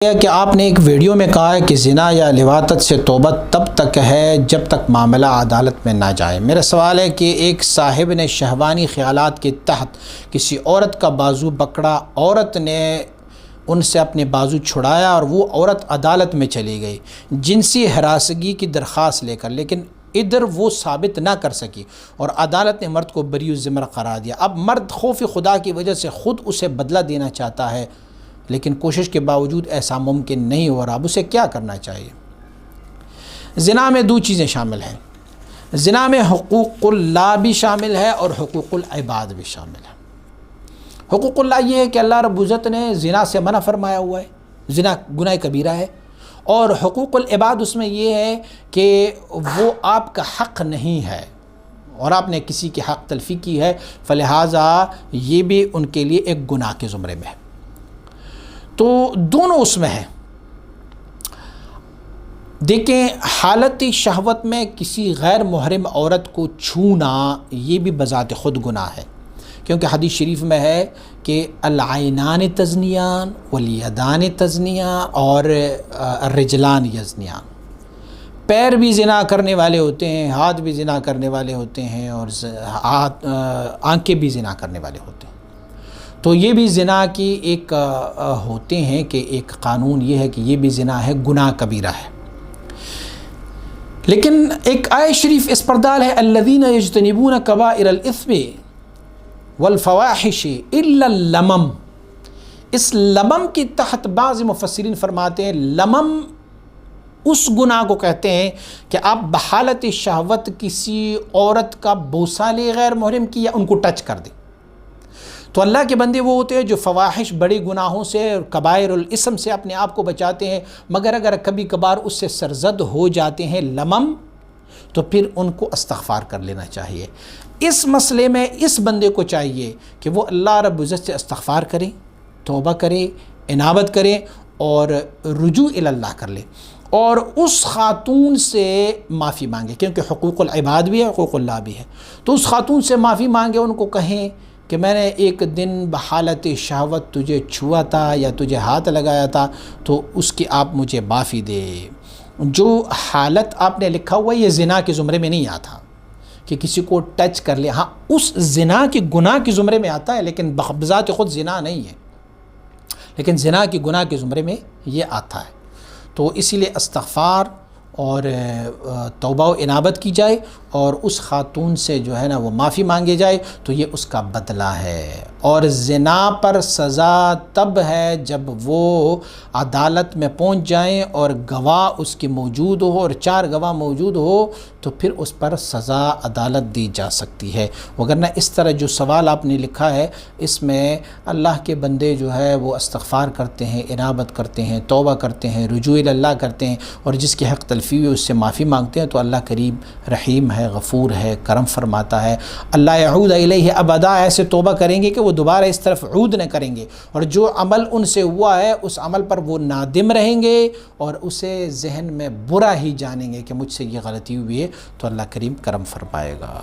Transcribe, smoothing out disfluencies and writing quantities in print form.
کہ آپ نے ایک ویڈیو میں کہا ہے کہ زنا یا لواطت سے توبہ تب تک ہے جب تک معاملہ عدالت میں نہ جائے۔ میرا سوال ہے کہ ایک صاحب نے شہوانی خیالات کے تحت کسی عورت کا بازو پکڑا، عورت نے ان سے اپنے بازو چھڑایا اور وہ عورت عدالت میں چلی گئی جنسی ہراسگی کی درخواست لے کر، لیکن ادھر وہ ثابت نہ کر سکی اور عدالت نے مرد کو بری الذمہ قرار دیا۔ اب مرد خوف خدا کی وجہ سے خود اسے بدلہ دینا چاہتا ہے، لیکن کوشش کے باوجود ایسا ممکن نہیں ہو رہا۔ اب اسے کیا کرنا چاہیے؟ زنا میں دو چیزیں شامل ہیں، زنا میں حقوق اللہ بھی شامل ہے اور حقوق العباد بھی شامل ہے۔ حقوق اللہ یہ ہے کہ اللہ رب العزت نے زنا سے منع فرمایا ہوا ہے، زنا گناہ کبیرہ ہے، اور حقوق العباد اس میں یہ ہے کہ وہ آپ کا حق نہیں ہے اور آپ نے کسی کی حق تلفی کی ہے، فلہذا یہ بھی ان کے لیے ایک گناہ کے زمرے میں ہے۔ تو دونوں اس میں ہیں۔ دیکھیں، حالت شہوت میں کسی غیر محرم عورت کو چھونا یہ بھی بذات خود گناہ ہے، کیونکہ حدیث شریف میں ہے کہ العینان تزنیان والیدان تزنیان اور الرجلان یزنیان، پیر بھی زنا کرنے والے ہوتے ہیں، ہاتھ بھی زنا کرنے والے ہوتے ہیں، اور آنکھیں بھی زنا کرنے والے ہوتے ہیں۔ تو یہ بھی زنا کی ایک ہوتے ہیں کہ ایک قانون یہ ہے کہ یہ بھی زنا ہے، گناہ کبیرہ ہے۔ لیکن ایک آیت شریف اس پر دال ہے، الذین یجتنبون کبائر الاثم والفواحش الا اللمم۔ اس لمم کے تحت بعض مفسرین فرماتے ہیں لمم اس گناہ کو کہتے ہیں کہ آپ بحالت شہوت کسی عورت کا بوسہ لے غیر محرم کی یا ان کو ٹچ کر دیں۔ تو اللہ کے بندے وہ ہوتے ہیں جو فواحش بڑے گناہوں سے، کبائر الاسم سے اپنے آپ کو بچاتے ہیں، مگر اگر کبھی کبھار اس سے سرزد ہو جاتے ہیں لمم، تو پھر ان کو استغفار کر لینا چاہیے۔ اس مسئلے میں اس بندے کو چاہیے کہ وہ اللہ رب العزت سے استغفار کرے، توبہ کرے، انابت کرے اور رجوع اللہ کر لے، اور اس خاتون سے معافی مانگے، کیونکہ حقوق العباد بھی ہے، حقوق اللہ بھی ہے۔ تو اس خاتون سے معافی مانگے، ان کو کہیں کہ میں نے ایک دن بحالت شہوت تجھے چھوا تھا یا تجھے ہاتھ لگایا تھا، تو اس کی آپ مجھے معافی دے۔ جو حالت آپ نے لکھا ہوا ہے یہ زنا کے زمرے میں نہیں آتا کہ کسی کو ٹچ کر لے، ہاں اس زنا کے گناہ کے زمرے میں آتا ہے، لیکن بذات خود زنا نہیں ہے، لیکن زنا کے گناہ کے زمرے میں یہ آتا ہے۔ تو اسی لیے استغفار اور توبہ و انابت کی جائے اور اس خاتون سے جو ہے نا وہ معافی مانگے جائے، تو یہ اس کا بدلہ ہے۔ اور زنا پر سزا تب ہے جب وہ عدالت میں پہنچ جائیں اور گواہ اس کی موجود ہو، اور 4 گواہ موجود ہو تو پھر اس پر سزا عدالت دی جا سکتی ہے۔ وگرنہ اس طرح جو سوال آپ نے لکھا ہے، اس میں اللہ کے بندے جو ہے وہ استغفار کرتے ہیں، انابت کرتے ہیں، توبہ کرتے ہیں، رجوع اللہ کرتے ہیں، اور جس کی حق تلفی ہوئی اس سے معافی مانگتے ہیں، تو اللہ کریم رحیم ہے، غفور ہے، کرم فرماتا ہے۔ اللہ یعود الیہ ابدا، ایسے توبہ کریں گے کہ وہ دوبارہ اس طرف عود نہ کریں گے، اور جو عمل ان سے ہوا ہے اس عمل پر وہ نادم رہیں گے اور اسے ذہن میں برا ہی جانیں گے کہ مجھ سے یہ غلطی ہوئی ہے، تو اللہ کریم کرم فرمائے گا۔